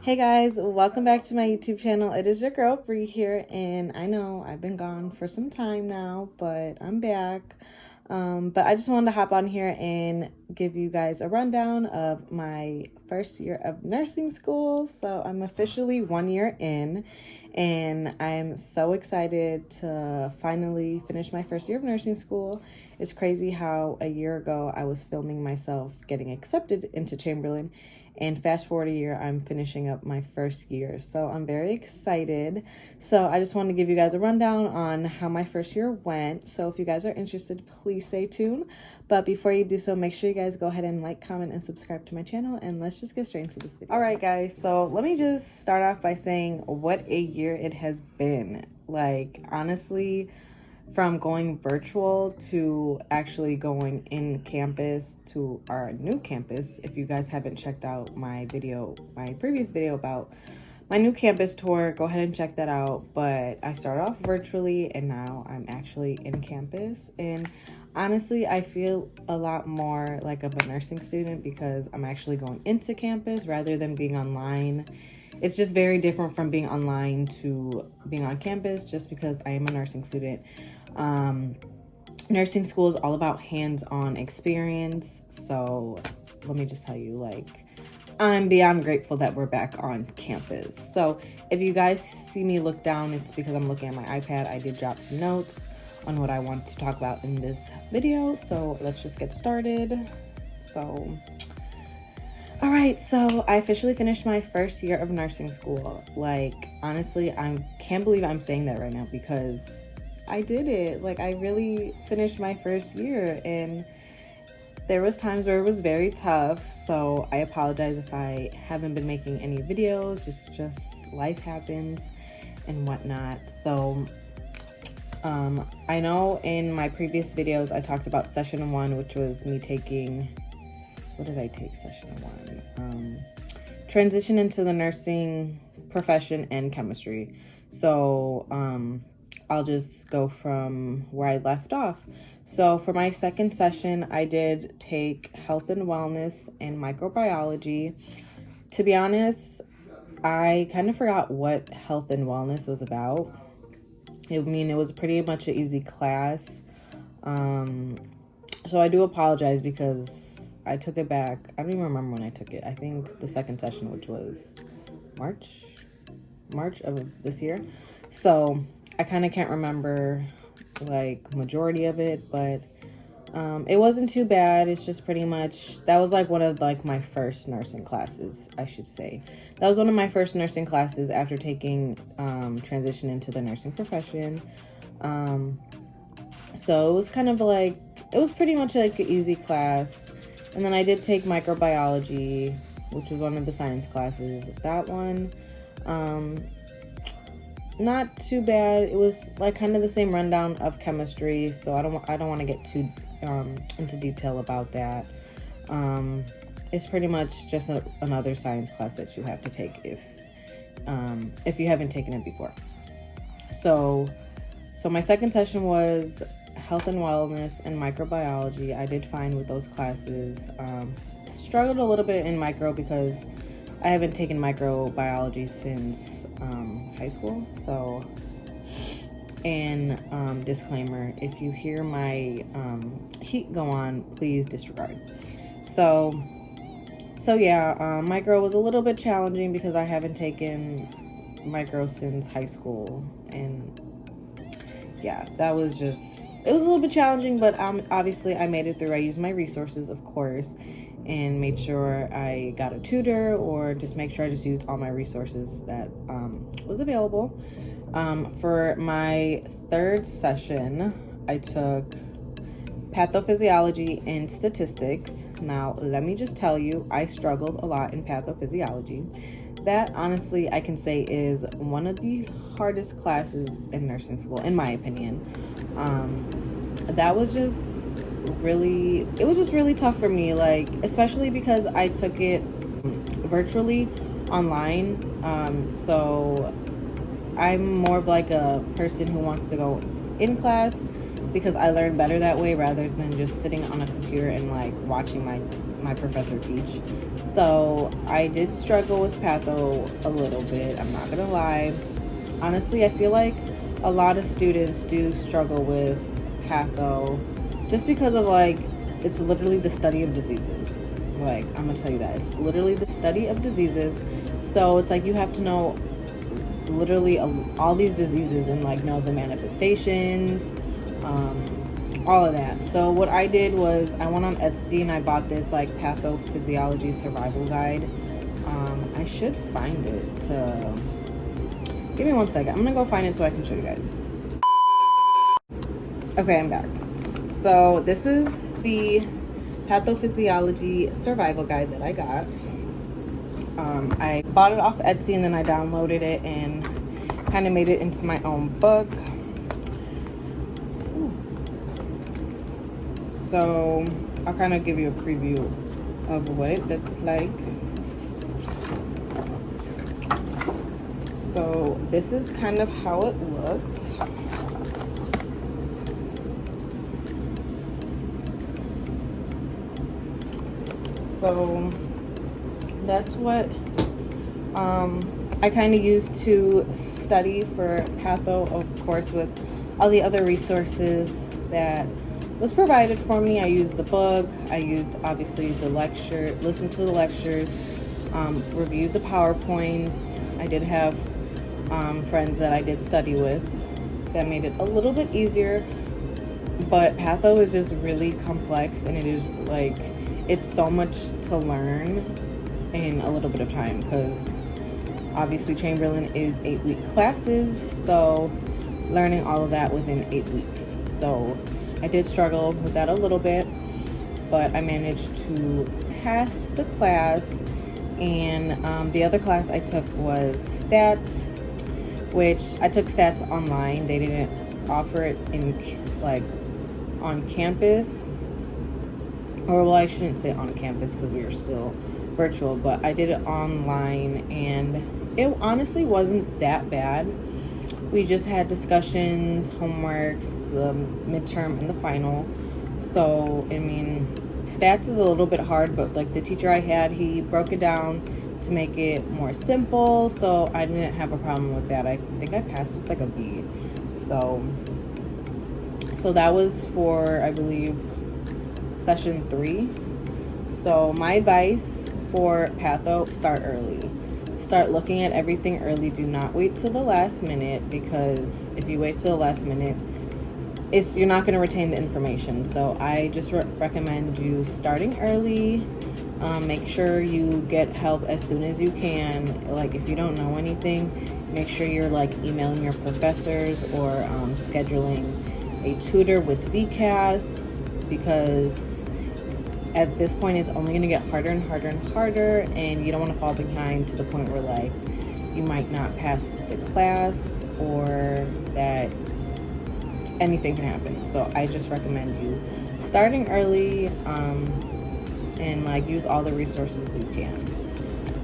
Hey guys, welcome back to my YouTube channel. It is your girl Bree here, and I know I've been gone for some time now, but I'm back. But I just wanted to hop on here and give you guys a rundown of my first year of nursing school. So I'm officially 1 year in, and I'm so excited to finally finish my first year of nursing school. It's crazy how a year ago I was filming myself getting accepted into Chamberlain, and fast forward a year, I'm finishing up my first year. So I'm very excited. So I just wanted to give you guys a rundown on how my first year went. So if you guys are interested, please stay tuned. But before you do so, make sure you guys go ahead and like, comment, and subscribe to my channel. And let's just get straight into this video. All right, guys. So let me just start off by saying what a year it has been. Like, honestly, from going virtual to actually going in campus to our new campus. If you guys haven't checked out my previous video about my new campus tour, go ahead and check that out. But I started off virtually and now I'm actually in campus. And honestly, I feel a lot more like of a nursing student because I'm actually going into campus rather than being online. It's just very different from being online to being on campus just because I am a nursing student. Nursing school is all about hands-on experience. So let me just tell you, like, I'm beyond grateful that we're back on campus. So if you guys see me look down, it's because I'm looking at my iPad. I did drop some notes on what I want to talk about in this video. So let's just get started. All right, so I officially finished my first year of nursing school. Like, honestly, I can't believe I'm saying that right now because I did it. Like, I really finished my first year, and there was times where it was very tough. So I apologize if I haven't been making any videos. It's just life happens and whatnot. So I know in my previous videos I talked about session 1, which was me taking, what did I take session 1? Transition into the nursing profession and chemistry. So I'll just go from where I left off. So for my second session, I did take health and wellness and microbiology. To be honest, I kind of forgot what health and wellness was about. I mean, it was pretty much an easy class. So I do apologize because I took it back. I don't even remember when I took it. I think the second session, which was March of this year. So I kind of can't remember like majority of it, but it wasn't too bad. It's just pretty much, that was like one of like my first nursing classes, I should say. That was one of my first nursing classes after taking transition into the nursing profession. So it was kind of like, it was pretty much like an easy class. And then I did take microbiology, which was one of the science classes. That one, not too bad. It was like kind of the same rundown of chemistry, so I don't want to get too into detail about that. It's pretty much just another science class that you have to take if you haven't taken it before. So my second session was health and wellness and microbiology. I did fine with those classes. Struggled a little bit in micro because I haven't taken microbiology since high school. So, and disclaimer, if you hear my heat go on, please disregard. So yeah, micro was a little bit challenging because I haven't taken micro since high school, and yeah, that was just, it was a little bit challenging, but obviously I made it through. I used my resources, of course, and made sure I got a tutor, or just make sure I just used all my resources that was available. For my third session, I took pathophysiology and statistics. Now, let me just tell you, I struggled a lot in pathophysiology. That, honestly, I can say is one of the hardest classes in nursing school, in my opinion. That was just really tough for me, like, especially because I took it virtually online. So I'm more of like a person who wants to go in class. because I learn better that way rather than just sitting on a computer and like watching my professor teach. So I did struggle with Patho a little bit, I'm not gonna lie. Honestly, I feel like a lot of students do struggle with Patho just because of like, it's literally the study of diseases. Like, I'm gonna tell you that. It's literally the study of diseases. So it's like you have to know literally all these diseases and like know the manifestations, all of that. So what I did was I went on Etsy and I bought this like pathophysiology survival guide. I should find it. Give me 1 second. I'm gonna go find it so I can show you guys. Okay, I'm back. So this is the pathophysiology survival guide that I got. I bought it off Etsy and then I downloaded it and kind of made it into my own book. So I'll kind of give you a preview of what it looks like. So this is kind of how it looks. So that's what I kind of used to study for Patho, of course, with all the other resources that was provided for me. I used the book, I used obviously the lecture, listened to the lectures, reviewed the PowerPoints. I did have friends that I did study with that made it a little bit easier, but Patho is just really complex and it is like, it's so much to learn in a little bit of time because obviously Chamberlain is 8-week classes, so learning all of that within 8 weeks. So I did struggle with that a little bit, but I managed to pass the class. And the other class I took was stats, which I took stats online. They didn't offer it in like on campus, or well, I shouldn't say on campus because we were still virtual, but I did it online and it honestly wasn't that bad. We just had discussions, homeworks, the midterm and the final. So I mean, stats is a little bit hard, but like the teacher I had, he broke it down to make it more simple, so I didn't have a problem with that. I think I passed with like a B. So that was for, I believe, session 3. So my advice for Patho, start early. Start looking at everything early. Do not wait till the last minute, because if you wait till the last minute, you're not going to retain the information. So I just recommend you starting early. Make sure you get help as soon as you can. Like if you don't know anything, make sure you're like emailing your professors or scheduling a tutor with VCAS, because at this point it's only going to get harder and harder and harder, and you don't want to fall behind to the point where like you might not pass the class or that anything can happen. So I just recommend you starting early and like use all the resources you can.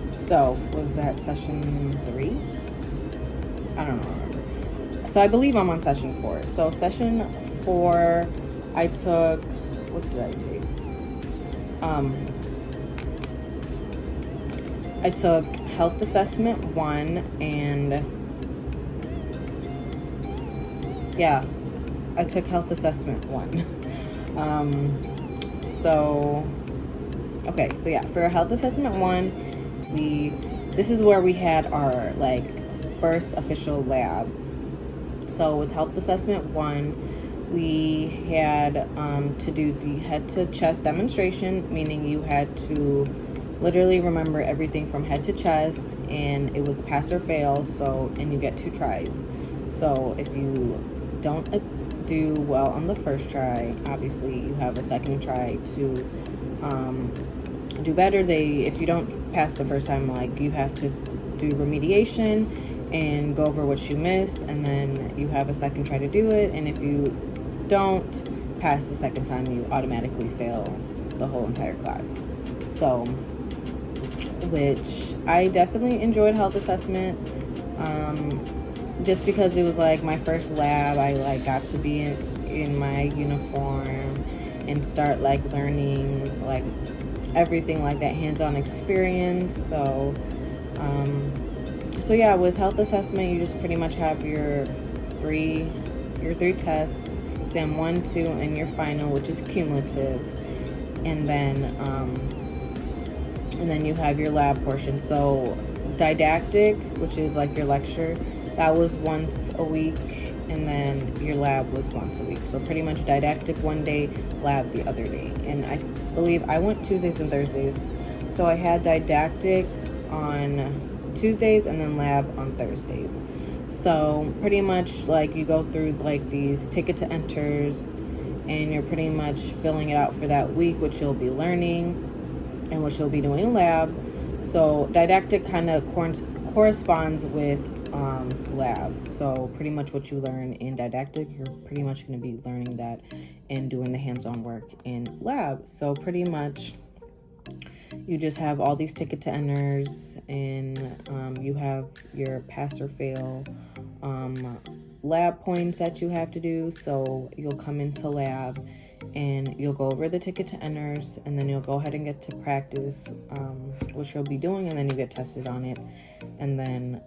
So was that session 3? I don't know. So I believe I'm on session 4. So session 4 I took, what did I take? I took health assessment 1 and yeah, I took health assessment 1. Okay, so yeah, for health assessment 1, this is where we had our like first official lab. So with health assessment 1, we had to do the head to chest demonstration, meaning you had to literally remember everything from head to chest, and it was pass or fail. So, and you get 2 tries. So if you don't do well on the first try, obviously you have a second try to do better. If you don't pass the first time, like you have to do remediation and go over what you missed, and then you have a second try to do it. And if you don't pass the second time, you automatically fail the whole entire class. So, which I definitely enjoyed health assessment, just because it was like my first lab. I like got to be in my uniform and start like learning like everything, like that hands-on experience. So yeah, with health assessment, you just pretty much have three your three tests, exam 1, 2, and your final, which is cumulative, and then you have your lab portion. So didactic, which is like your lecture, that was once a week, and then your lab was once a week. So pretty much didactic one day, lab the other day. And I believe I went Tuesdays and Thursdays, so I had didactic on Tuesdays and then lab on Thursdays. So pretty much like you go through like these ticket to enters, and you're pretty much filling it out for that week, which you'll be learning and what you'll be doing in lab. So didactic kind of corresponds with lab. So pretty much what you learn in didactic, you're pretty much going to be learning that and doing the hands-on work in lab. So pretty much you just have all these ticket to enters, and you have your pass or fail lab points that you have to do. So you'll come into lab and you'll go over the ticket to enters, and then you'll go ahead and get to practice what you'll be doing, and then you get tested on it. And then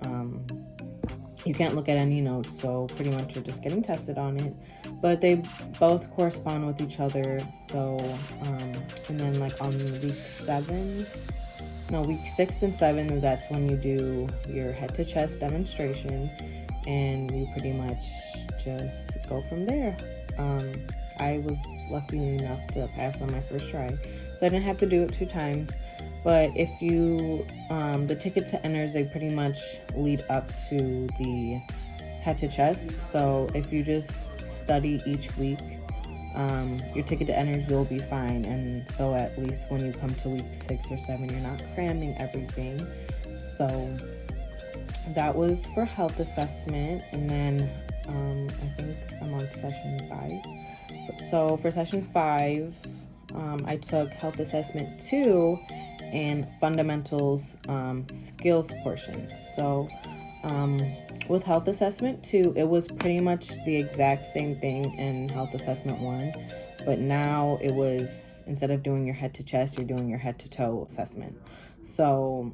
you can't look at any notes, so pretty much you're just getting tested on it. But they both correspond with each other. So and then like on week 6 and 7, that's when you do your head to chest demonstration, and you pretty much just go from there. I was lucky enough to pass on my first try, so I didn't have to do it 2 times. But if you, the ticket to enters, they pretty much lead up to the head to chest. So if you just study each week, your ticket to enters, you'll be fine. And so at least when you come to week 6 or 7, you're not cramming everything. So that was for health assessment. And then I think I'm on session 5. So for session 5, I took health assessment 2 and fundamentals skills portion. So with health assessment 2, it was pretty much the exact same thing in health assessment 1, but now it was, instead of doing your head to chest, you're doing your head to toe assessment. So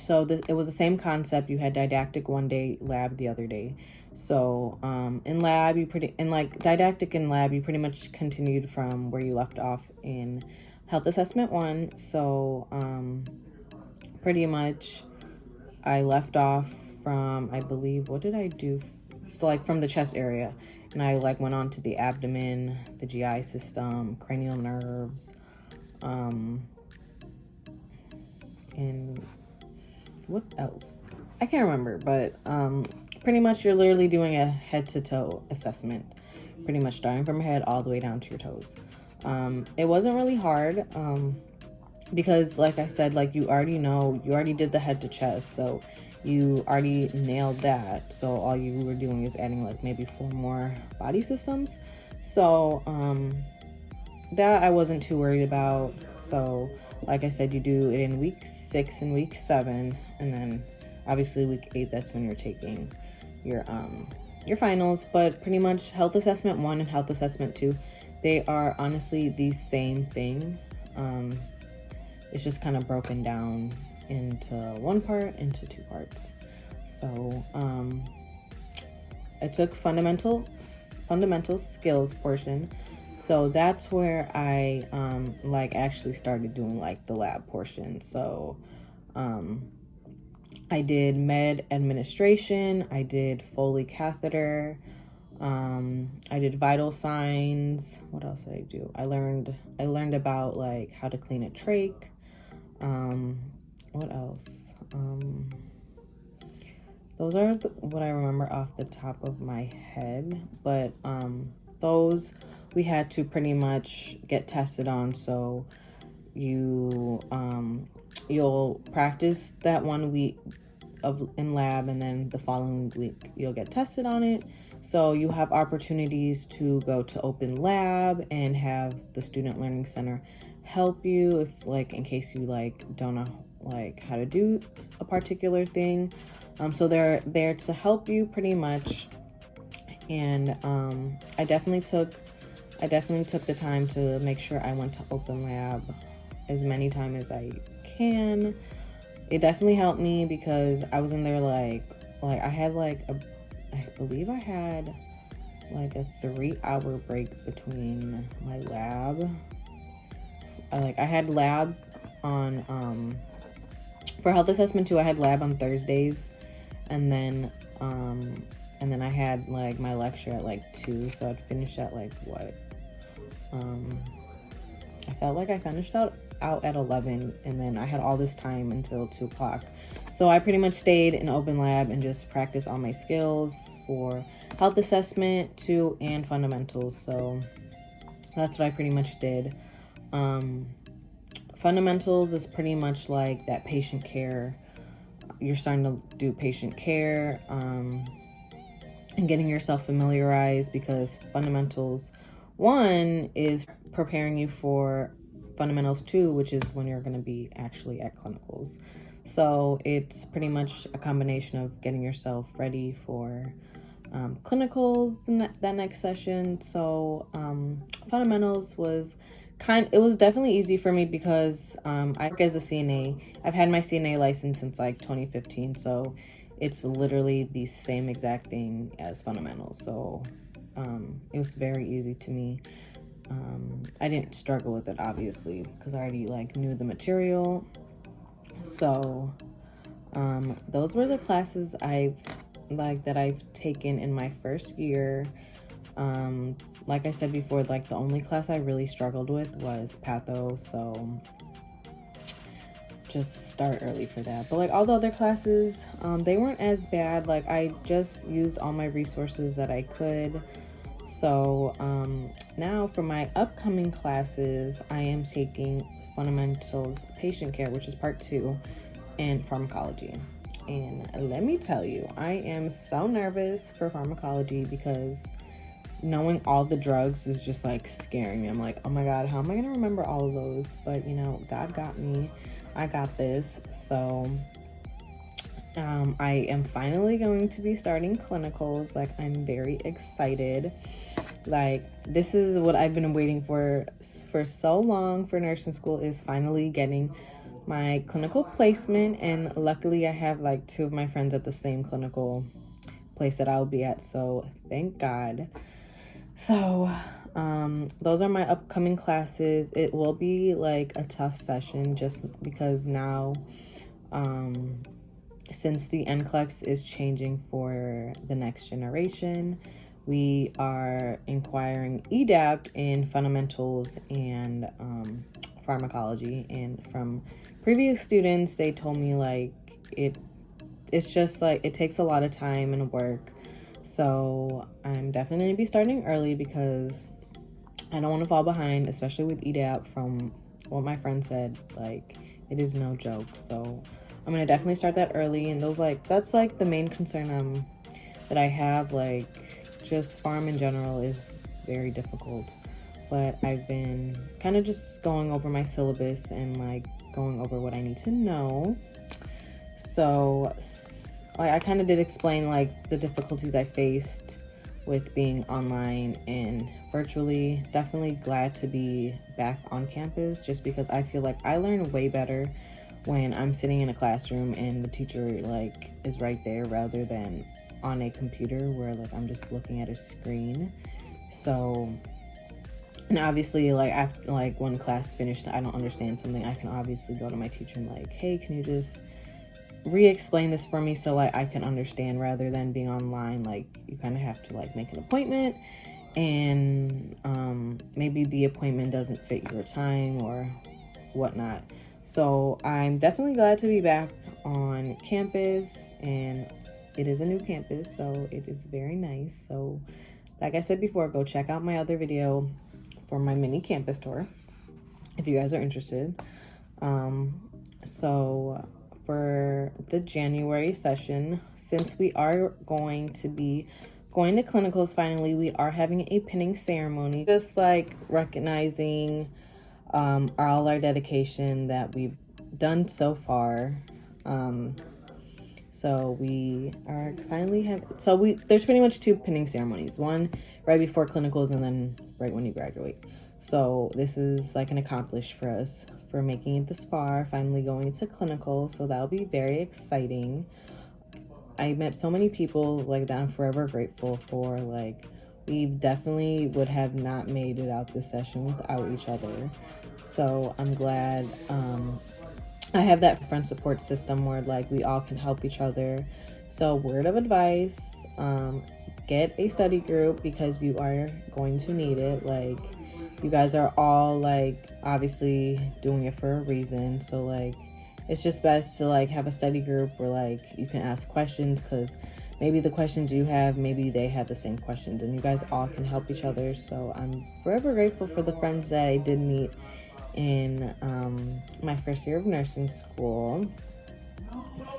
it was the same concept. You had didactic one day, lab the other day. So in lab, didactic and lab, you pretty much continued from where you left off in health assessment 1. So pretty much I left off from, I believe, what did I do? So like from the chest area, and I like went on to the abdomen, the GI system, cranial nerves, and what else? I can't remember, but pretty much you're literally doing a head to toe assessment, pretty much starting from your head all the way down to your toes. It wasn't really hard because like I said, like you already did the head to chest, so you already nailed that. So all you were doing is adding like maybe 4 more body systems. So that I wasn't too worried about. So like I said, you do it in week 6 and week 7, and then obviously week 8, that's when you're taking your finals. But pretty much health assessment 1 and health assessment 2, they are honestly the same thing. It's just kind of broken down into 1 part, into 2 parts. So I took fundamental skills portion. So that's where I actually started doing like the lab portion. So I did med administration, I did Foley catheter, I did vital signs. What else did I do? I learned about like how to clean a trach. What else? Those are what I remember off the top of my head. But those we had to pretty much get tested on. So you'll practice that 1 week in lab, and then the following week you'll get tested on it. So you have opportunities to go to open lab and have the Student Learning Center help you if like in case you like don't know like how to do a particular thing. So they're there to help you pretty much And I definitely took the time to make sure I went to open lab as many times as I can. It definitely helped me because I was in there like I had I believe I had like a 3-hour break between my lab. I had lab on for health assessment too. I had lab on Thursdays, and then I had like my lecture at like 2, so I'd finish at like what I felt like I finished out at 11, and then I had all this time until 2 o'clock. So I pretty much stayed in open lab and just practiced all my skills for health assessment too and fundamentals. So that's what I pretty much did. Fundamentals is pretty much like that patient care. You're starting to do patient care and getting yourself familiarized, because fundamentals 1 is preparing you for fundamentals 2, which is when you're going to be actually at clinicals. So it's pretty much a combination of getting yourself ready for clinicals that next session. So fundamentals was it was definitely easy for me because I work as a CNA. I've had my CNA license since like 2015, so it's literally the same exact thing as fundamentals. So it was very easy to me. I didn't struggle with it, obviously, because I already like knew the material. So those were the classes that I've taken in my first year. Like I said before, like the only class I really struggled with was Patho, so just start early for that. But like all the other classes, they weren't as bad. Like I just used all my resources that I could. So now for my upcoming classes, I am taking fundamentals patient care, which is part 2, and pharmacology. And let me tell you, I am so nervous for pharmacology because knowing all the drugs is just like scaring me. I'm like, oh my God, how am I gonna remember all of those? But you know, God got me. I got this. So I am finally going to be starting clinicals. Like, I'm very excited. Like, this is what I've been waiting for so long for nursing school, is finally getting my clinical placement. And luckily I have like 2 of my friends at the same clinical place that I'll be at, so thank God. So those are my upcoming classes. It will be like a tough session just because now since the NCLEX is changing for the next generation, we are inquiring EDAPT in fundamentals and pharmacology. And from previous students, they told me like it's just like it takes a lot of time and work. So I'm definitely gonna be starting early because I don't want to fall behind, especially with EDAP. From what my friend said, like it is no joke. So I'm gonna definitely start that early. And that's like the main concern that I have. Like, just pharm in general is very difficult, but I've been kind of just going over my syllabus and like going over what I need to know. So I kind of did explain like the difficulties I faced with being online and virtually. Definitely glad to be back on campus, just because I feel like I learn way better when I'm sitting in a classroom and the teacher like is right there, rather than on a computer where like I'm just looking at a screen. So, and obviously like after like when class finished, I don't understand something, I can obviously go to my teacher and like, hey, can you just re-explain this for me so like I can understand, rather than being online. Like you kind of have to like make an appointment, and maybe the appointment doesn't fit your time or whatnot. So I'm definitely glad to be back on campus, and it is a new campus, so it is very nice. So like I said before, go check out my other video for my mini campus tour if you guys are interested. So for the January session, since we are going to be going to clinicals finally, we are having a pinning ceremony, just like recognizing all our dedication that we've done so far. So we are finally there's pretty much 2 pinning ceremonies. One right before clinicals and then right when you graduate. So this is like an accomplish for us for making it this far, finally going into clinical. So that'll be very exciting. I met so many people like that I'm forever grateful for. Like, we definitely would have not made it out this session without each other. So I'm glad I have that friend support system where like we all can help each other. So word of advice, get a study group because you are going to need it. Like, you guys are all like obviously doing it for a reason. So like, it's just best to like have a study group where like you can ask questions, because maybe the questions you have, maybe they have the same questions, and you guys all can help each other. So I'm forever grateful for the friends that I did meet in my first year of nursing school.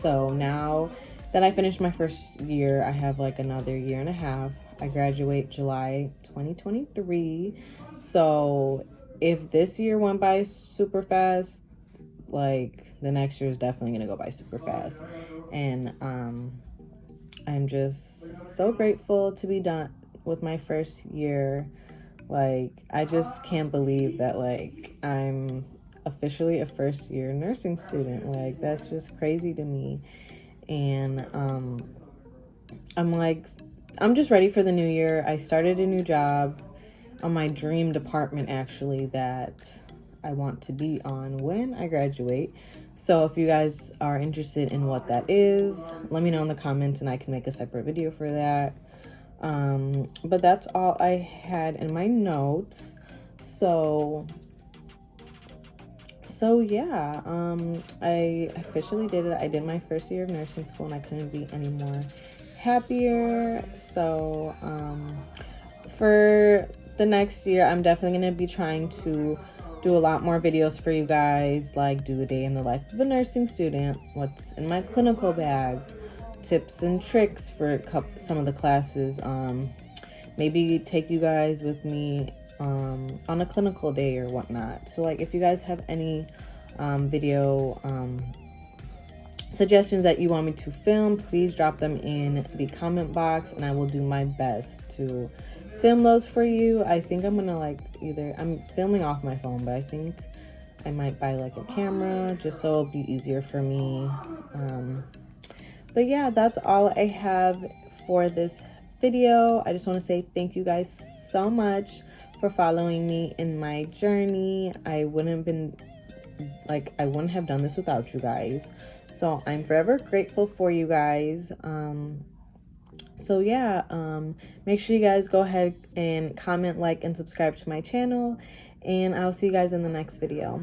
So now that I finished my first year, I have like another year and a half. I graduate July 2023. So if this year went by super fast, like the next year is definitely gonna go by super fast. And I'm just so grateful to be done with my first year. Like, I just can't believe that like I'm officially a first year nursing student. Like, that's just crazy to me. And I'm just ready for the new year. I started a new job on my dream department, actually, that I want to be on when I graduate. So if you guys are interested in what that is, let me know in the comments and I can make a separate video for that. But that's all I had in my notes. So yeah, I officially did it. I did my first year of nursing school and I couldn't be any more happier. So for the next year, I'm definitely going to be trying to do a lot more videos for you guys, like do a day in the life of a nursing student, what's in my clinical bag, tips and tricks for some of the classes, maybe take you guys with me on a clinical day or whatnot. So like, if you guys have any video suggestions that you want me to film, please drop them in the comment box and I will do my best to film those for you. I think I'm gonna like I'm filming off my phone, but I think I might buy like a camera just so it'll be easier for me. But yeah, that's all I have for this video. I just want to say thank you guys so much for following me in my journey. I wouldn't have done this without you guys. So I'm forever grateful for you guys. So yeah, make sure you guys go ahead and comment, like, and subscribe to my channel. And I'll see you guys in the next video.